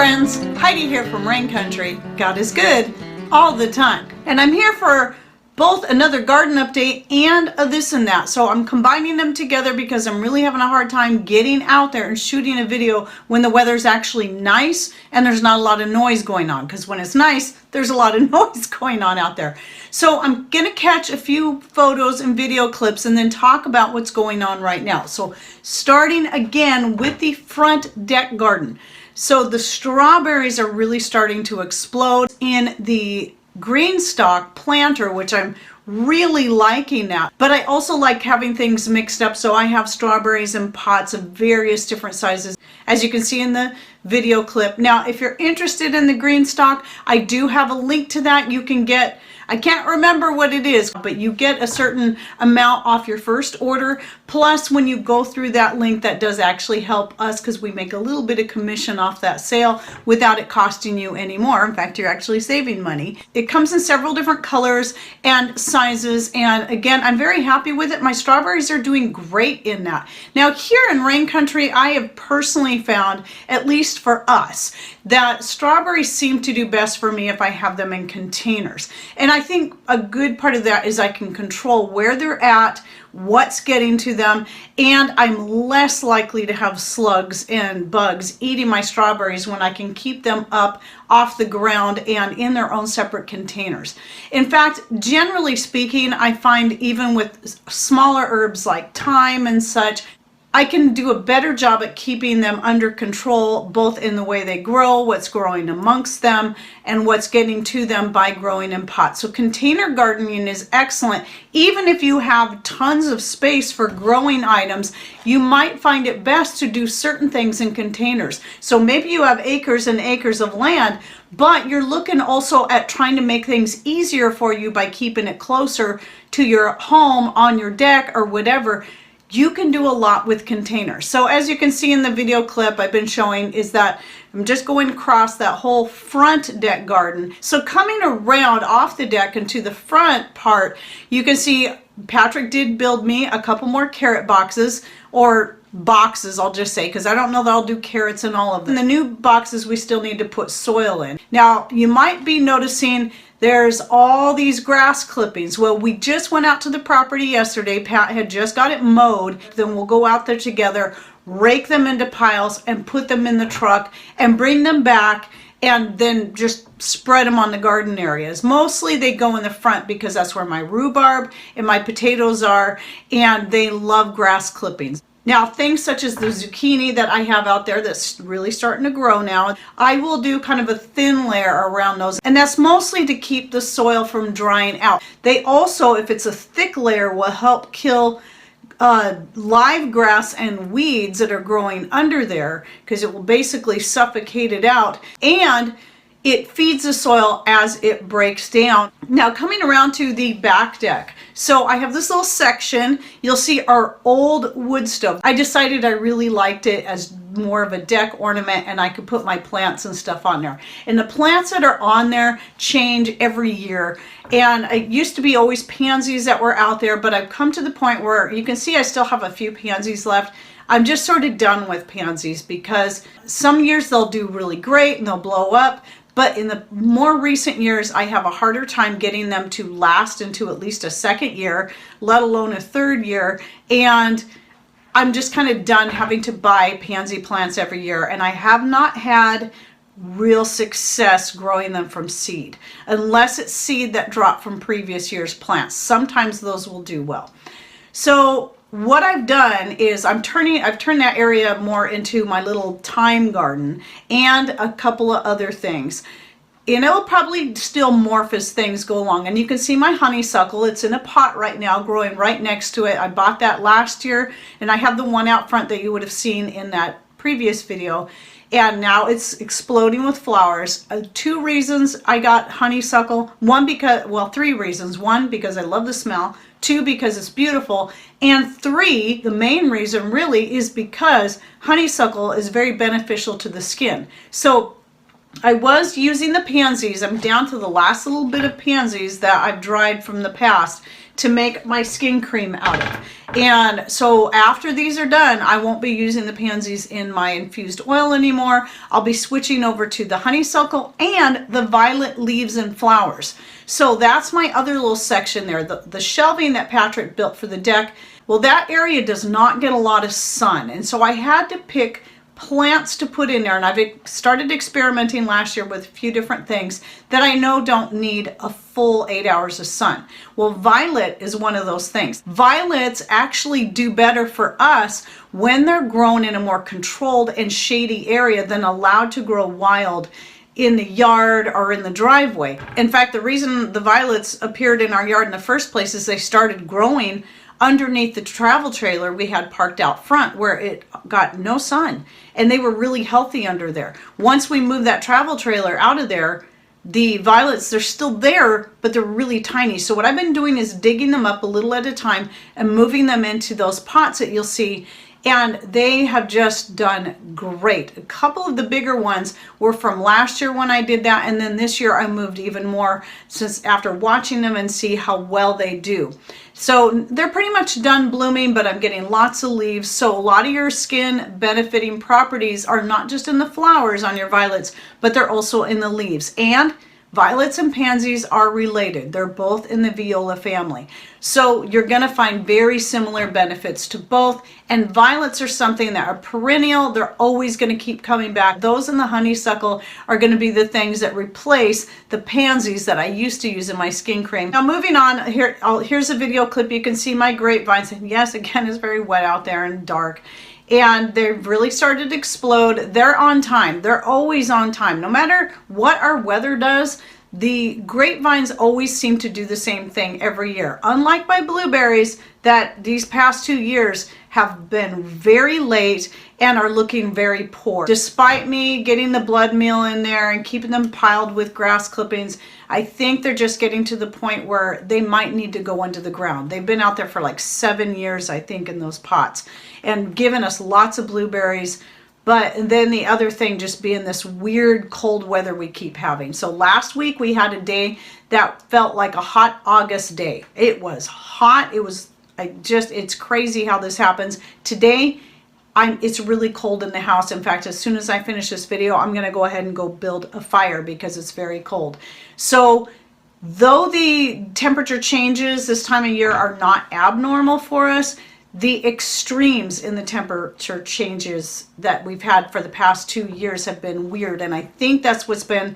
friends, Heidi here from Rain Country. God is good all the time. And I'm here for both another garden update and a this and that. So I'm combining them together because I'm really having a hard time getting out there and shooting a video when the weather's actually nice and there's not a lot of noise going on. Because when it's nice, there's a lot of noise going on out there. So I'm going to catch a few photos and video clips and then talk about what's going on right now. So starting again with the front deck garden. So the strawberries are really starting to explode in the green stalk planter, which I'm really liking that. But I also like having things mixed up, so I have strawberries in pots of various different sizes, as you can see in the video clip. Now, if you're interested in the green stalk, I do have a link to that. You can get, I can't remember what it is, but you get a certain amount off your first order. Plus, when you go through that link, that does actually help us because we make a little bit of commission off that sale without it costing you any more. In fact, you're actually saving money. It comes in several different colors and sizes. And again, I'm very happy with it. My strawberries are doing great in that. Now, here in Rain Country, I have personally found, at least for us, that strawberries seem to do best for me if I have them in containers. And I think a good part of that is I can control where they're at, what's getting to them, and I'm less likely to have slugs and bugs eating my strawberries when I can keep them up off the ground and in their own separate containers. In fact, generally speaking, I find even with smaller herbs like thyme and such, I can do a better job at keeping them under control, both in the way they grow, what's growing amongst them, and what's getting to them by growing in pots. So container gardening is excellent. Even if you have tons of space for growing items, you might find it best to do certain things in containers. So maybe you have acres and acres of land, but you're looking also at trying to make things easier for you by keeping it closer to your home, on your deck, or whatever. You can do a lot with containers. So as you can see in the video clip I've been showing is that I'm just going across that whole front deck garden. So coming around off the deck and to the front part, you can see Patrick did build me a couple more carrot boxes, or boxes I'll just say, because I don't know that I'll do carrots in all of them. In the new boxes we still need to put soil in. Now you might be noticing there's all these grass clippings. Well, we just went out to the property yesterday. Pat had just got it mowed. Then we'll go out there together, rake them into piles and put them in the truck and bring them back and then just spread them on the garden areas. Mostly they go in the front because that's where my rhubarb and my potatoes are, and they love grass clippings. Now, things such as the zucchini that I have out there that's really starting to grow now, I will do kind of a thin layer around those, and that's mostly to keep the soil from drying out. They also, if it's a thick layer, will help kill live grass and weeds that are growing under there, because it will basically suffocate it out, and it feeds the soil as it breaks down. Now coming around to the back deck. So I have this little section. You'll see our old wood stove. I decided I really liked it as more of a deck ornament, and I could put my plants and stuff on there. And the plants that are on there change every year. And it used to be always pansies that were out there, but I've come to the point where you can see I still have a few pansies left. I'm just sort of done with pansies because some years they'll do really great and they'll blow up. But in the more recent years, I have a harder time getting them to last into at least a second year, let alone a third year. And I'm just kind of done having to buy pansy plants every year. And I have not had real success growing them from seed, unless it's seed that dropped from previous year's plants. Sometimes those will do well. So what I've done is I've turned that area more into my little thyme garden and a couple of other things. And it'll probably still morph as things go along. And you can see my honeysuckle. It's in a pot right now, growing right next to it. I bought that last year, and I have the one out front that you would have seen in that previous video. And now it's exploding with flowers. Two reasons I got honeysuckle. One, because, well, three reasons. One, because I love the smell. Two, because it's beautiful. And three, the main reason really is because honeysuckle is very beneficial to the skin. So I was using the pansies. I'm down to the last little bit of pansies that I've dried from the past to make my skin cream out of. And so after these are done, I won't be using the Pansies in my infused oil anymore. I'll be switching over to the Honeysuckle and the Violet Leaves and Flowers. So that's my other little section there, the shelving that Patrick built for the deck. Well, that area does not get a lot of sun, and so I had to pick plants to put in there, and I've started experimenting last year with a few different things that I know don't need a full 8 hours of sun. Well, violet is one of those things. Violets actually do better for us when they're grown in a more controlled and shady area than allowed to grow wild in the yard or in the driveway. In fact, the reason the violets appeared in our yard in the first place is they started growing underneath the travel trailer we had parked out front, where it got no sun, and they were really healthy under there. Once we moved that travel trailer out of there, the violets, they're still there, but they're really tiny. So what I've been doing is digging them up a little at a time and moving them into those pots that you'll see, and they have just done great. A couple of the bigger ones were from last year when I did that, and then this year I moved even more since after watching them and see how well they do. So they're pretty much done blooming, but I'm getting lots of leaves. So a lot of your skin benefiting properties are not just in the flowers on your violets, but they're also in the leaves. And violets and pansies are related. They're both in the viola family. So you're going to find very similar benefits to both. And violets are something that are perennial. They're always going to keep coming back. Those in the honeysuckle are going to be the things that replace the pansies that I used to use in my skin cream. Now moving on, here's a video clip. You can see my grapevines. And yes, again, it's very wet out there and dark. And they've really started to explode. They're on time. They're always on time. No matter what our weather does, the grapevines always seem to do the same thing every year. Unlike my blueberries that these past 2 years have been very late and are looking very poor. Despite me getting the blood meal in there and keeping them piled with grass clippings, I think they're just getting to the point where they might need to go into the ground. They've been out there for like 7 years, I think, in those pots and given us lots of blueberries. But then the other thing just being this weird cold weather we keep having. So last week we had a day that felt like a hot August day. It was hot. It's crazy how this happens. Today, it's really cold in the house. In fact, as soon as I finish this video, I'm going to go ahead and go build a fire because it's very cold. So though the temperature changes this time of year are not abnormal for us, the extremes in the temperature changes that we've had for the past 2 years have been weird. And I think that's what's been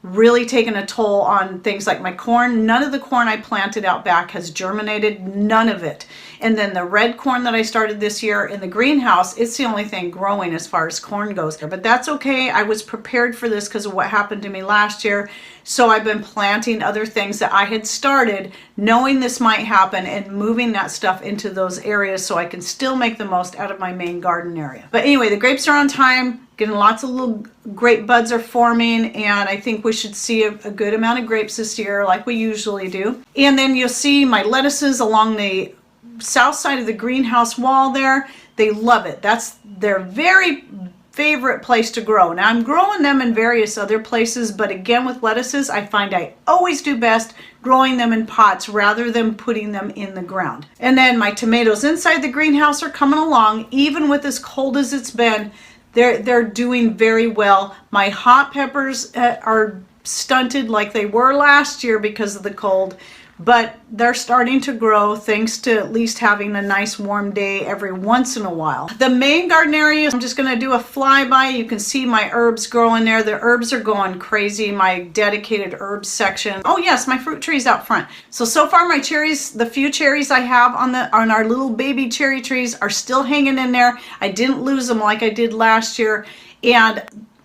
really taken a toll on things like my corn. None of the corn I planted out back has germinated, none of it. And then the red corn that I started this year in the greenhouse, it's the only thing growing as far as corn goes. But that's okay. I was prepared for this because of what happened to me last year. So I've been planting other things that I had started knowing this might happen and moving that stuff into those areas so I can still make the most out of my main garden area. But anyway, the grapes are on time. Getting lots of little grape buds are forming, and I think we should see a good amount of grapes this year like we usually do. And then you'll see my lettuces along the south side of the greenhouse wall there. They love it. That's their very favorite place to grow. Now I'm growing them in various other places, but again with lettuces, I find I always do best growing them in pots rather than putting them in the ground. And then my tomatoes inside the greenhouse are coming along. Even with as cold as it's been, they're doing very well. My hot peppers are stunted like they were last year because of the cold, but they're starting to grow thanks to at least having a nice warm day every once in a while. The main garden area, I'm just going to do a flyby. You can see my herbs growing there. The herbs are going crazy. My dedicated herbs section. Oh yes, my fruit trees out front. So far my cherries, the few cherries I have on our little baby cherry trees are still hanging in there. I didn't lose them like I did last year. And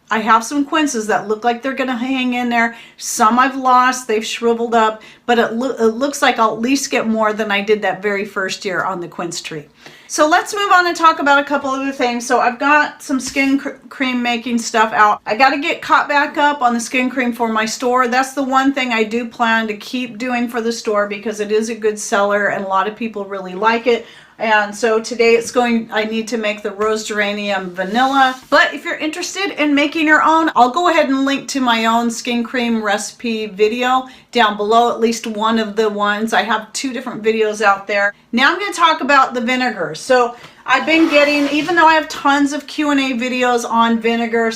I have some quinces that look like they're going to hang in there. Some I've lost, they've shriveled up, but it looks like I'll at least get more than I did that very first year on the quince tree. So let's move on and talk about a couple other things. So I've got some skin cream making stuff out. I got to get caught back up on the skin cream for my store. That's the one thing I do plan to keep doing for the store because it is a good seller and a lot of people really like it. And so today I need to make the rose geranium vanilla. But if you're interested in making your own, I'll go ahead and link to my own skin cream recipe video down below, at least one of the ones. I have 2 different videos out there. Now I'm going to talk about the vinegar. So I've been getting, even though I have tons of Q&A videos on vinegar,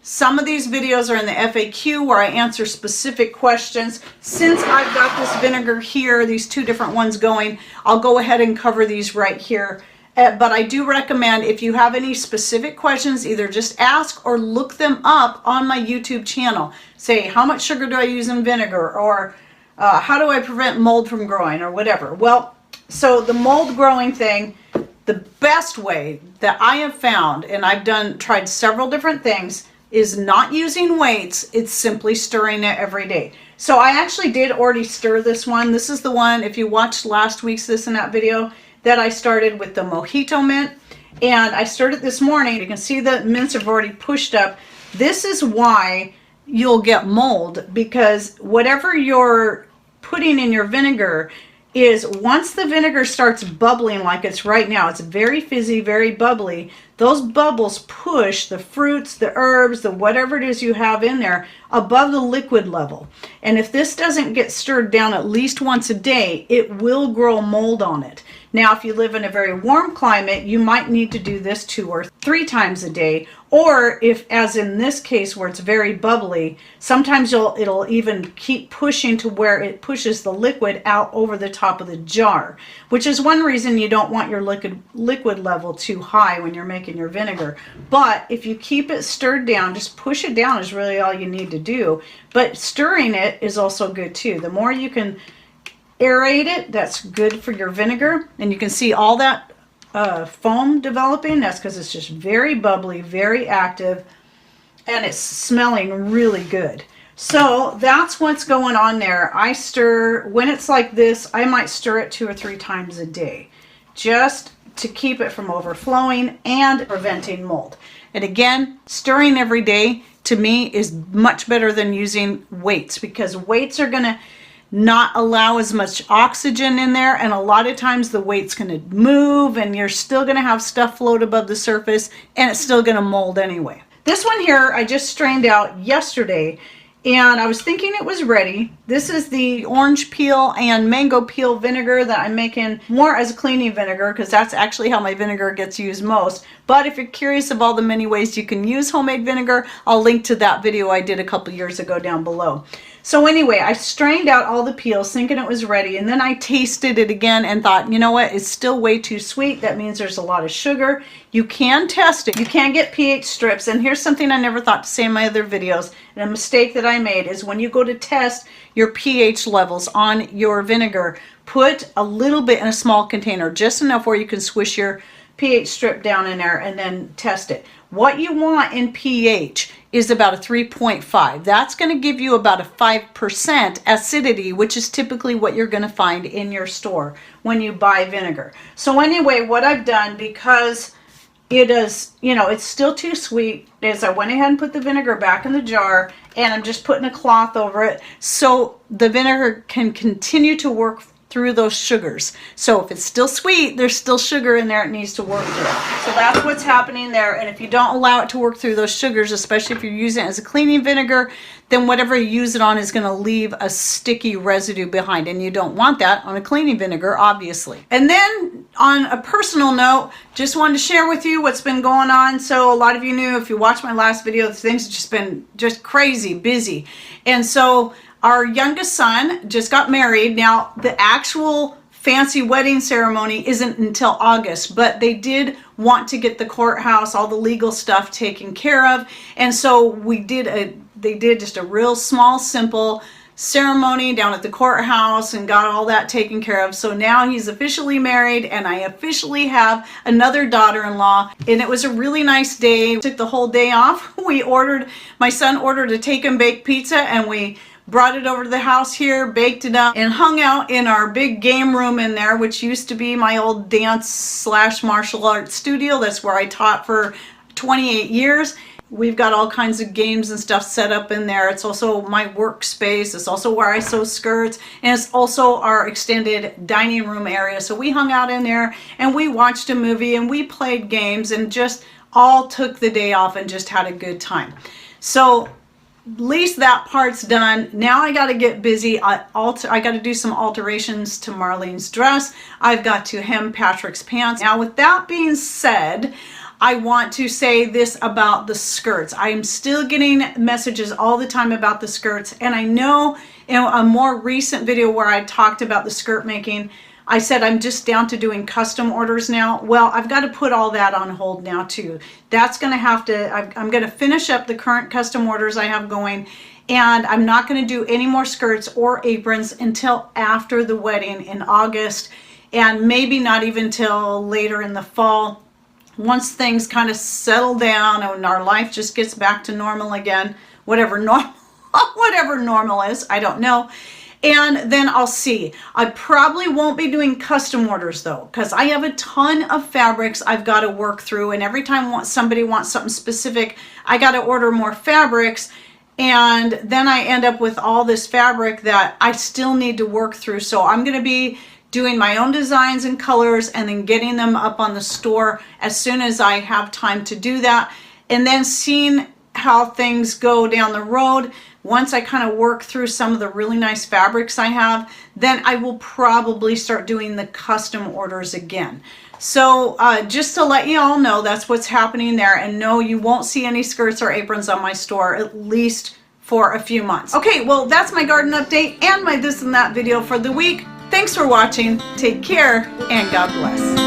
some of these videos are in the FAQ where I answer specific questions. Since I've got this vinegar here, these 2 different ones going, I'll go ahead and cover these right here. But I do recommend, if you have any specific questions, either just ask or look them up on my YouTube channel. Say, how much sugar do I use in vinegar? Or how do I prevent mold from growing, or whatever. Well, so the mold growing thing, the best way that I have found, and I've tried several different things, is not using weights. It's simply stirring it every day. So I actually did already stir this one. This is the one, if you watched last week's This and That video, that I started with the mojito mint. And I stirred it this morning. You can see the mints have already pushed up. This is why you'll get mold, because whatever you're putting in your vinegar is, once the vinegar starts bubbling like it's right now, it's very fizzy, very bubbly, those bubbles push the fruits, the herbs, the whatever it is you have in there above the liquid level. And if this doesn't get stirred down at least once a day, it will grow mold on it. Now, if you live in a very warm climate, you might need to do this 2 or 3 times a day. Or if, as in this case where it's very bubbly, sometimes it'll even keep pushing to where it pushes the liquid out over the top of the jar, which is one reason you don't want your liquid level too high when you're making your vinegar. But if you keep it stirred down, just push it down is really all you need to do. But stirring it is also good too. The more you can aerate it, that's good for your vinegar. And you can see all that foam developing. That's because it's just very bubbly, very active, and it's smelling really good. So that's what's going on there. I stir, when it's like this, I might stir it 2 or 3 times a day, just to keep it from overflowing and preventing mold. And again, stirring every day to me is much better than using weights, because weights are going to not allow as much oxygen in there, and a lot of times the weight's going to move and you're still going to have stuff float above the surface, and it's still going to mold anyway. This one here I just strained out yesterday, and I was thinking it was ready. This is the orange peel and mango peel vinegar that I'm making more as a cleaning vinegar, because that's actually how my vinegar gets used most. But if you're curious of all the many ways you can use homemade vinegar, I'll link to that video I did a couple years ago down below. So anyway, I strained out all the peels thinking it was ready, and then I tasted it again and thought, you know what, it's still way too sweet. That means there's a lot of sugar. You can test it. You can get pH strips, and here's something I never thought to say in my other videos, and a mistake that I made is when you go to test your pH levels on your vinegar, put a little bit in a small container, just enough where you can swish your pH strip down in there and then test it. What you want in pH is about a 3.5. That's going to give you about a 5% acidity, which is typically what you're going to find in your store when you buy vinegar. So anyway, what I've done, because it is, you know, it's still too sweet, is I went ahead and put the vinegar back in the jar, and I'm just putting a cloth over it so the vinegar can continue to work through those sugars. So if it's still sweet, there's still sugar in there it needs to work through. So that's what's happening there. And if you don't allow it to work through those sugars, especially if you're using it as a cleaning vinegar, then whatever you use it on is going to leave a sticky residue behind, and you don't want that on a cleaning vinegar, obviously. And then on a personal note, just wanted to share with you what's been going on. So a lot of you knew, if you watched my last video, things have just been crazy busy. And so our youngest son just got married. Now, the actual fancy wedding ceremony isn't until August, but they did want to get the courthouse, all the legal stuff taken care of. And so they did just a real small, simple ceremony down at the courthouse and got all that taken care of. So now he's officially married, and I officially have another daughter-in-law, and it was a really nice day. We took the whole day off. My son ordered a take and bake pizza, and we brought it over to the house here, baked it up, and hung out in our big game room in there, which used to be my old dance / martial arts studio. That's where I taught for 28 years. we've got all kinds of games and stuff set up in there. It's also my workspace. It's also where I sew skirts, and it's also our extended dining room area. So we hung out in there and we watched a movie and we played games and just all took the day off and just had a good time. So at least that part's done. Now I got to get busy. I got to do some alterations to Marlene's dress. I've got to hem Patrick's pants. Now with that being said, I want to say this about the skirts. I am still getting messages all the time about the skirts, and I know in a more recent video where I talked about the skirt making, I said I'm just down to doing custom orders now. Well, I've got to put all that on hold now too. That's going to have to, I'm going to finish up the current custom orders I have going, and I'm not going to do any more skirts or aprons until after the wedding in August, and maybe not even till later in the fall. Once things kind of settle down and our life just gets back to normal again, whatever normal is, I don't know. And then I'll see. I probably won't be doing custom orders though, because I have a ton of fabrics I've got to work through, and every time somebody wants something specific, I got to order more fabrics, and then I end up with all this fabric that I still need to work through. So I'm going to be doing my own designs and colors and then getting them up on the store as soon as I have time to do that, and then seeing how things go down the road. Once I kind of work through some of the really nice fabrics I have, then I will probably start doing the custom orders again. So just to let you all know, that's what's happening there. And no, you won't see any skirts or aprons on my store, at least for a few months. Okay, well, that's my garden update and my this and that video for the week. Thanks for watching. Take care and God bless.